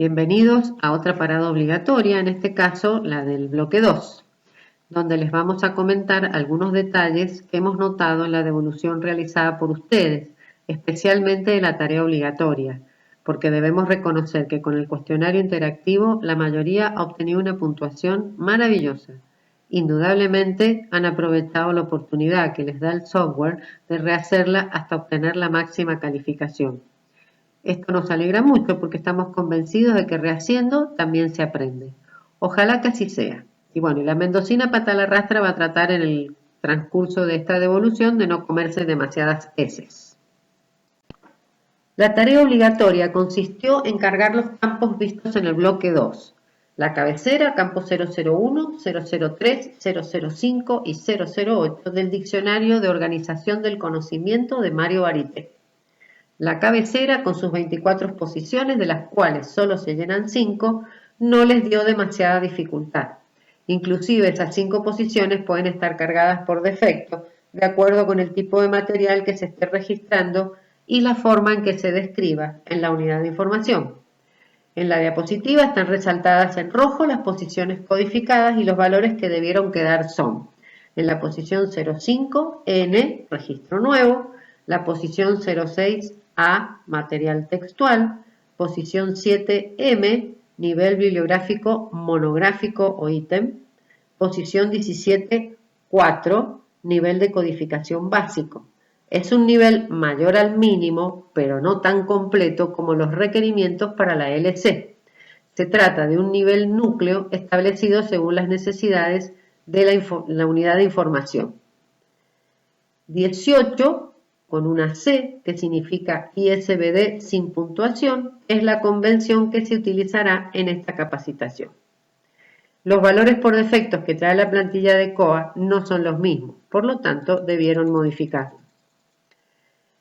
Bienvenidos a otra parada obligatoria, en este caso la del bloque 2, donde les vamos a comentar algunos detalles que hemos notado en la devolución realizada por ustedes, especialmente de la tarea obligatoria, porque debemos reconocer que con el cuestionario interactivo la mayoría ha obtenido una puntuación maravillosa. Indudablemente han aprovechado la oportunidad que les da el software de rehacerla hasta obtener la máxima calificación. Esto nos alegra mucho porque estamos convencidos de que rehaciendo también se aprende. Ojalá que así sea. Y bueno, y la mendocina pata a la rastra va a tratar en el transcurso de esta devolución de no comerse demasiadas heces. La tarea obligatoria consistió en cargar los campos vistos en el bloque 2. La cabecera, campo 001, 003, 005 y 008 del Diccionario de Organización del Conocimiento de Mario Barité. La cabecera, con sus 24 posiciones, de las cuales solo se llenan 5, no les dio demasiada dificultad. Inclusive esas 5 posiciones pueden estar cargadas por defecto, de acuerdo con el tipo de material que se esté registrando y la forma en que se describa en la unidad de información. En la diapositiva están resaltadas en rojo las posiciones codificadas y los valores que debieron quedar son: en la posición 05, N, registro nuevo; la posición 06, A, material textual; posición 7M, nivel bibliográfico monográfico o ítem; posición 17, 4, nivel de codificación básico. Es un nivel mayor al mínimo, pero no tan completo como los requerimientos para la LC. Se trata de un nivel núcleo establecido según las necesidades de la unidad de información. 18, con una C, que significa ISBD sin puntuación, es la convención que se utilizará en esta capacitación. Los valores por defectos que trae la plantilla de COA no son los mismos, por lo tanto debieron modificarlos.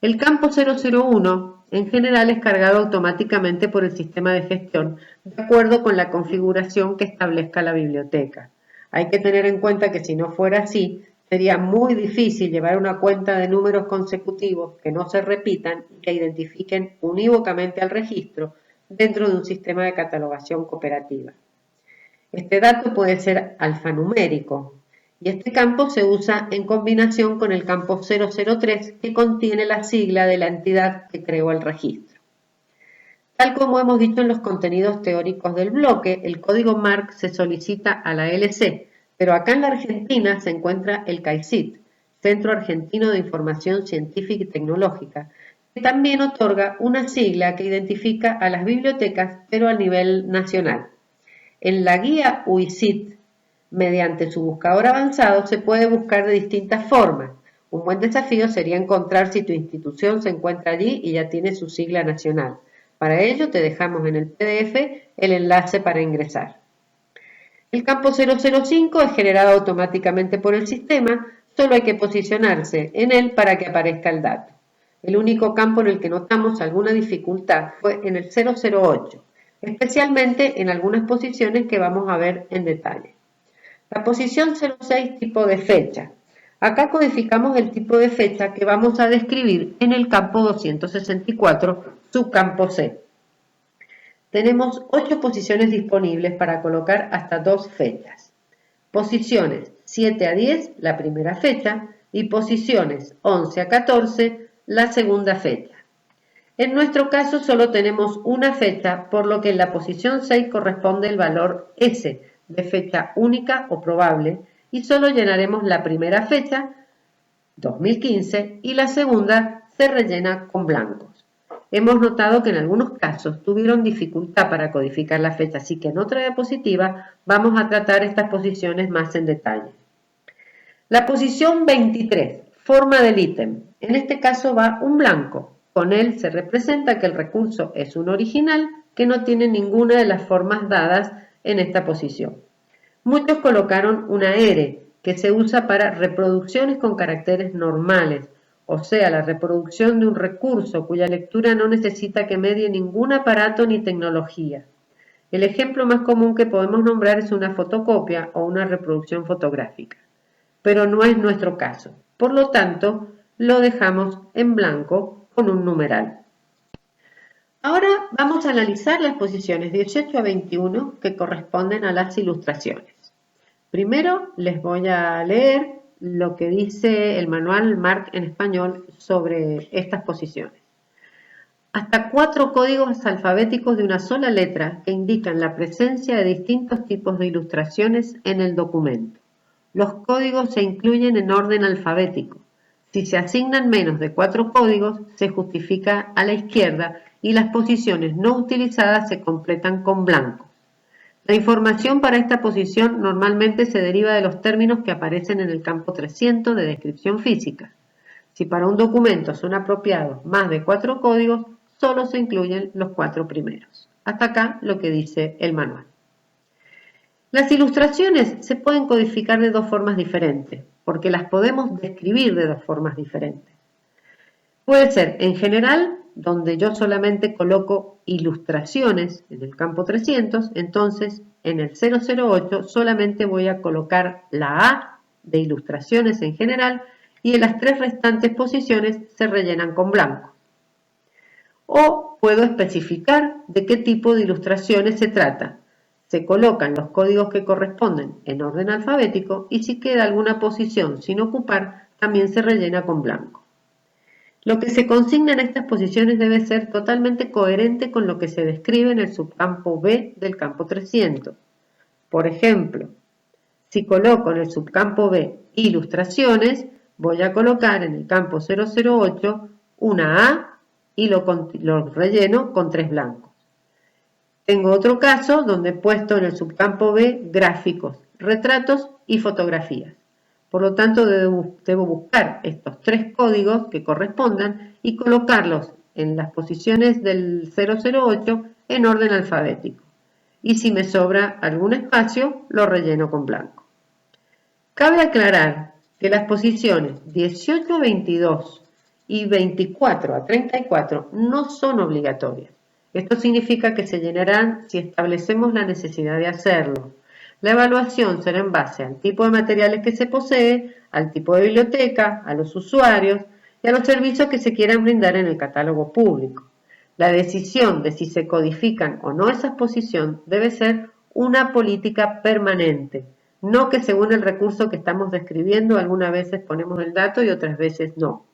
El campo 001 en general es cargado automáticamente por el sistema de gestión de acuerdo con la configuración que establezca la biblioteca. Hay que tener en cuenta que si no fuera así, sería muy difícil llevar una cuenta de números consecutivos que no se repitan y que identifiquen unívocamente al registro dentro de un sistema de catalogación cooperativa. Este dato puede ser alfanumérico y este campo se usa en combinación con el campo 003 que contiene la sigla de la entidad que creó el registro. Tal como hemos dicho en los contenidos teóricos del bloque, el código MARC se solicita a la LC, pero acá en la Argentina se encuentra el CAICIT, Centro Argentino de Información Científica y Tecnológica, que también otorga una sigla que identifica a las bibliotecas, pero a nivel nacional. En la guía UICIT, mediante su buscador avanzado, se puede buscar de distintas formas. Un buen desafío sería encontrar si tu institución se encuentra allí y ya tiene su sigla nacional. Para ello te dejamos en el PDF el enlace para ingresar. El campo 005 es generado automáticamente por el sistema, solo hay que posicionarse en él para que aparezca el dato. El único campo en el que notamos alguna dificultad fue en el 008, especialmente en algunas posiciones que vamos a ver en detalle. La posición 06, tipo de fecha. Acá codificamos el tipo de fecha que vamos a describir en el campo 264, subcampo C. Tenemos 8 posiciones disponibles para colocar hasta 2 fechas. Posiciones 7 a 10, la primera fecha, y posiciones 11 a 14, la segunda fecha. En nuestro caso solo tenemos una fecha, por lo que en la posición 6 corresponde el valor S, de fecha única o probable, y solo llenaremos la primera fecha, 2015, y la segunda se rellena con blancos. Hemos notado que en algunos casos tuvieron dificultad para codificar la fecha, así que en otra diapositiva vamos a tratar estas posiciones más en detalle. La posición 23, forma del ítem. En este caso va un blanco. Con él se representa que el recurso es un original que no tiene ninguna de las formas dadas en esta posición. Muchos colocaron una R, que se usa para reproducciones con caracteres normales, o sea, la reproducción de un recurso cuya lectura no necesita que medie ningún aparato ni tecnología. El ejemplo más común que podemos nombrar es una fotocopia o una reproducción fotográfica, pero no es nuestro caso. Por lo tanto, lo dejamos en blanco con un numeral. Ahora vamos a analizar las posiciones 18 a 21 que corresponden a las ilustraciones. Primero les voy a leer lo que dice el manual MARC en español sobre estas posiciones. Hasta 4 códigos alfabéticos de una sola letra que indican la presencia de distintos tipos de ilustraciones en el documento. Los códigos se incluyen en orden alfabético. Si se asignan menos de 4 códigos, se justifica a la izquierda y las posiciones no utilizadas se completan con blanco. La información para esta posición normalmente se deriva de los términos que aparecen en el campo 300 de descripción física. Si para un documento son apropiados más de 4 códigos, solo se incluyen los 4 primeros. Hasta acá lo que dice el manual. Las ilustraciones se pueden codificar de 2 formas diferentes, porque las podemos describir de 2 formas diferentes. Puede ser en general, donde yo solamente coloco ilustraciones en el campo 300, entonces en el 008 solamente voy a colocar la A de ilustraciones en general y en las 3 restantes posiciones se rellenan con blanco. O puedo especificar de qué tipo de ilustraciones se trata. Se colocan los códigos que corresponden en orden alfabético y si queda alguna posición sin ocupar, también se rellena con blanco. Lo que se consigna en estas posiciones debe ser totalmente coherente con lo que se describe en el subcampo B del campo 300. Por ejemplo, si coloco en el subcampo B ilustraciones, voy a colocar en el campo 008 una A y lo relleno con 3 blancos. Tengo otro caso donde he puesto en el subcampo B gráficos, retratos y fotografías. Por lo tanto, debo buscar estos 3 códigos que correspondan y colocarlos en las posiciones del 008 en orden alfabético. Y si me sobra algún espacio, lo relleno con blanco. Cabe aclarar que las posiciones 18 a 22 y 24 a 34 no son obligatorias. Esto significa que se llenarán si establecemos la necesidad de hacerlo. La evaluación será en base al tipo de materiales que se posee, al tipo de biblioteca, a los usuarios y a los servicios que se quieran brindar en el catálogo público. La decisión de si se codifican o no esas posiciones debe ser una política permanente, no que según el recurso que estamos describiendo algunas veces ponemos el dato y otras veces no.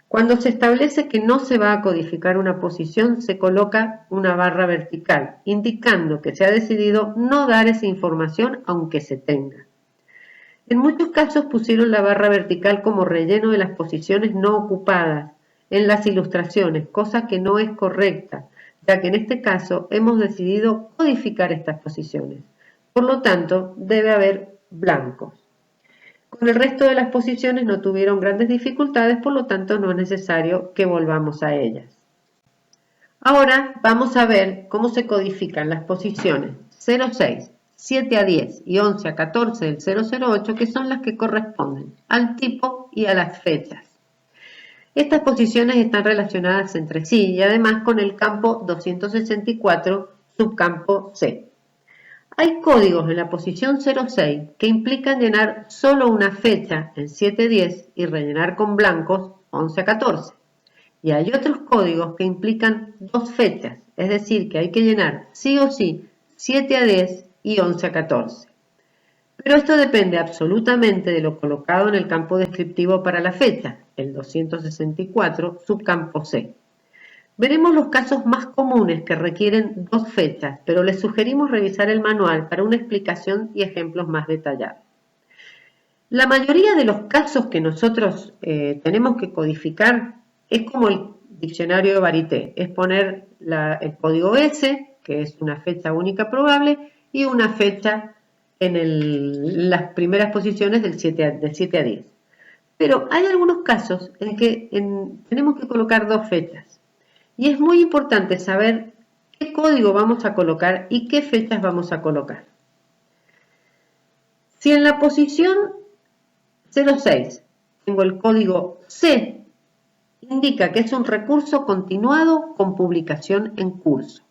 Cuando se establece que no se va a codificar una posición, se coloca una barra vertical, indicando que se ha decidido no dar esa información aunque se tenga. En muchos casos pusieron la barra vertical como relleno de las posiciones no ocupadas en las ilustraciones, cosa que no es correcta, ya que en este caso hemos decidido codificar estas posiciones. Por lo tanto, debe haber blancos. Con el resto de las posiciones no tuvieron grandes dificultades, por lo tanto no es necesario que volvamos a ellas. Ahora vamos a ver cómo se codifican las posiciones 06, 7 a 10 y 11 a 14 del 008, que son las que corresponden al tipo y a las fechas. Estas posiciones están relacionadas entre sí y además con el campo 264, subcampo C. Hay códigos en la posición 06 que implican llenar solo una fecha en 7-10 y rellenar con blancos 11 a 14. Y hay otros códigos que implican 2 fechas, es decir, que hay que llenar sí o sí 7 a 10 y 11 a 14. Pero esto depende absolutamente de lo colocado en el campo descriptivo para la fecha, el 264, subcampo C. Veremos los casos más comunes que requieren 2 fechas, pero les sugerimos revisar el manual para una explicación y ejemplos más detallados. La mayoría de los casos que nosotros tenemos que codificar es como el diccionario de Varité, es poner el código S, que es una fecha única probable, y una fecha en las primeras posiciones de 7 a 10. Pero hay algunos casos en que tenemos que colocar 2 fechas. Y es muy importante saber qué código vamos a colocar y qué fechas vamos a colocar. Si en la posición 06 tengo el código C, indica que es un recurso continuado con publicación en curso.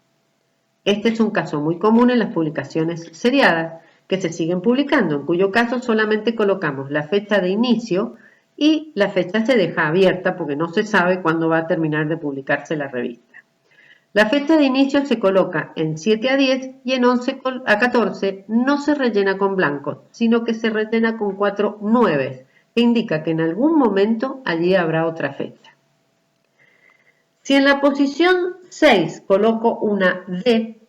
Este es un caso muy común en las publicaciones seriadas que se siguen publicando, en cuyo caso solamente colocamos la fecha de inicio y la fecha se deja abierta porque no se sabe cuándo va a terminar de publicarse la revista. La fecha de inicio se coloca en 7 a 10 y en 11 a 14 no se rellena con blancos, sino que se rellena con 4 nueves, que indica que en algún momento allí habrá otra fecha. Si en la posición 6 coloco una D,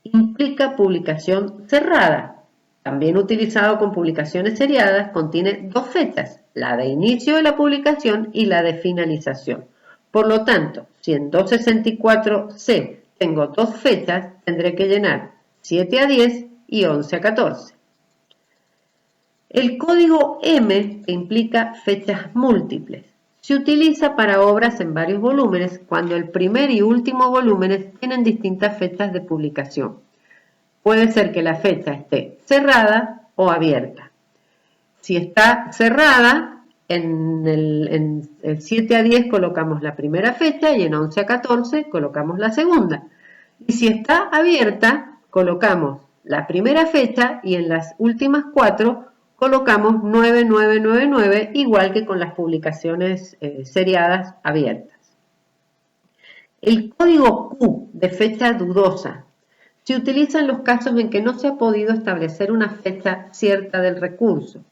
implica publicación cerrada. También utilizado con publicaciones seriadas, contiene dos fechas, la de inicio de la publicación y la de finalización. Por lo tanto, si en 264C tengo dos fechas, tendré que llenar 7 a 10 y 11 a 14. El código M, que implica fechas múltiples, se utiliza para obras en varios volúmenes cuando el primer y último volúmenes tienen distintas fechas de publicación. Puede ser que la fecha esté cerrada o abierta. Si está cerrada, en el 7 a 10 colocamos la primera fecha y en 11 a 14 colocamos la segunda. Y si está abierta, colocamos la primera fecha y en las últimas 4 colocamos 9999, igual que con las publicaciones seriadas abiertas. El código Q de fecha dudosa se utiliza en los casos en que no se ha podido establecer una fecha cierta del recurso.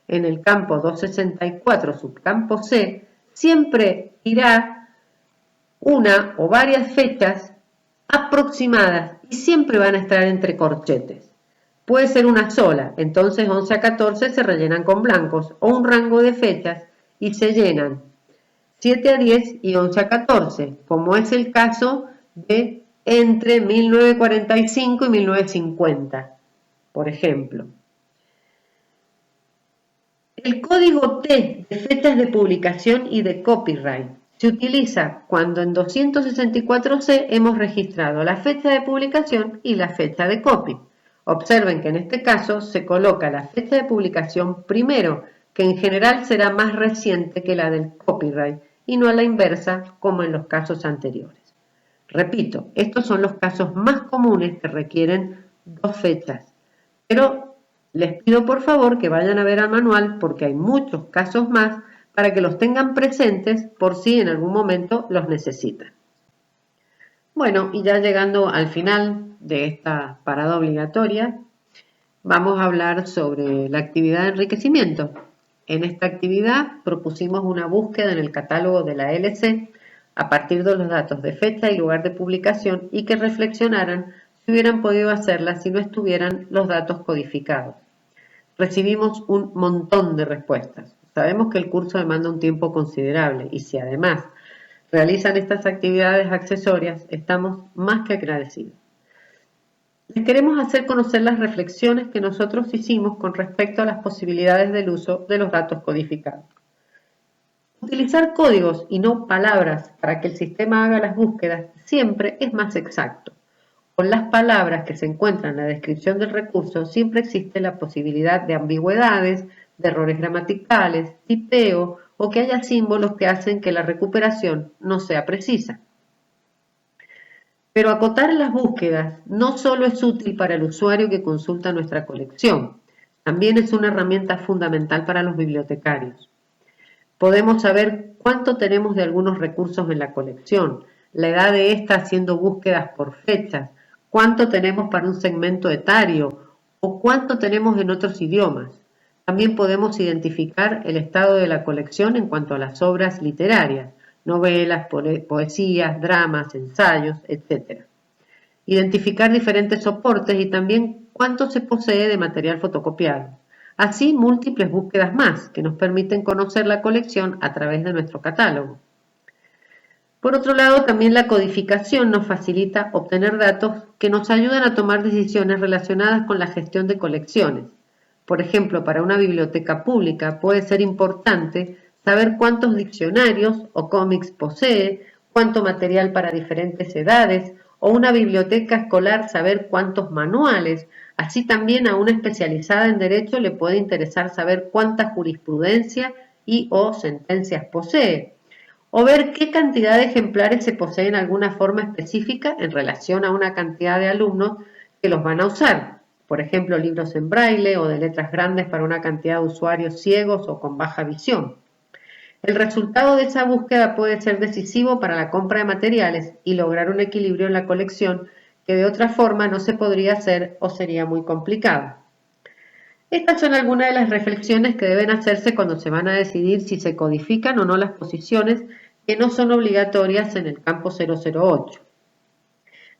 En el campo 264, subcampo C, siempre irá una o varias fechas aproximadas y siempre van a estar entre corchetes. Puede ser una sola, entonces 11 a 14 se rellenan con blancos, o un rango de fechas y se llenan 7 a 10 y 11 a 14, como es el caso de entre 1945 y 1950, por ejemplo. El código T de fechas de publicación y de copyright se utiliza cuando en 264C hemos registrado la fecha de publicación y la fecha de copy. Observen que en este caso se coloca la fecha de publicación primero, que en general será más reciente que la del copyright y no a la inversa como en los casos anteriores. Repito, estos son los casos más comunes que requieren dos fechas, pero les pido por favor que vayan a ver al manual porque hay muchos casos más para que los tengan presentes por si en algún momento los necesitan. Bueno, y ya llegando al final de esta parada obligatoria, vamos a hablar sobre la actividad de enriquecimiento. En esta actividad propusimos una búsqueda en el catálogo de la LC a partir de los datos de fecha y lugar de publicación y que reflexionaran si hubieran podido hacerla si no estuvieran los datos codificados. Recibimos un montón de respuestas. Sabemos que el curso demanda un tiempo considerable y si además realizan estas actividades accesorias, estamos más que agradecidos. Les queremos hacer conocer las reflexiones que nosotros hicimos con respecto a las posibilidades del uso de los datos codificados. Utilizar códigos y no palabras para que el sistema haga las búsquedas siempre es más exacto. Con las palabras que se encuentran en la descripción del recurso siempre existe la posibilidad de ambigüedades, de errores gramaticales, tipeo o que haya símbolos que hacen que la recuperación no sea precisa. Pero acotar las búsquedas no solo es útil para el usuario que consulta nuestra colección, también es una herramienta fundamental para los bibliotecarios. Podemos saber cuánto tenemos de algunos recursos en la colección, la edad de ésta haciendo búsquedas por fechas, cuánto tenemos para un segmento etario o cuánto tenemos en otros idiomas. También podemos identificar el estado de la colección en cuanto a las obras literarias, novelas, poesías, dramas, ensayos, etc. Identificar diferentes soportes y también cuánto se posee de material fotocopiado. Así, múltiples búsquedas más que nos permiten conocer la colección a través de nuestro catálogo. Por otro lado, también la codificación nos facilita obtener datos que nos ayudan a tomar decisiones relacionadas con la gestión de colecciones. Por ejemplo, para una biblioteca pública puede ser importante saber cuántos diccionarios o cómics posee, cuánto material para diferentes edades, o una biblioteca escolar saber cuántos manuales. Así también a una especializada en Derecho le puede interesar saber cuánta jurisprudencia y o sentencias posee, o ver qué cantidad de ejemplares se posee en alguna forma específica en relación a una cantidad de alumnos que los van a usar. Por ejemplo, libros en braille o de letras grandes para una cantidad de usuarios ciegos o con baja visión. El resultado de esa búsqueda puede ser decisivo para la compra de materiales y lograr un equilibrio en la colección que de otra forma no se podría hacer o sería muy complicado. Estas son algunas de las reflexiones que deben hacerse cuando se van a decidir si se codifican o no las posiciones que no son obligatorias en el campo 008.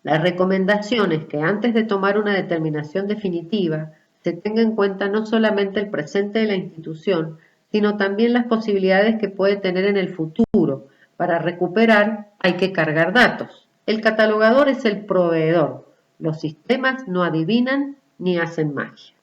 La recomendación es que antes de tomar una determinación definitiva se tenga en cuenta no solamente el presente de la institución, sino también las posibilidades que puede tener en el futuro. Para recuperar hay que cargar datos. El catalogador es el proveedor. Los sistemas no adivinan ni hacen magia.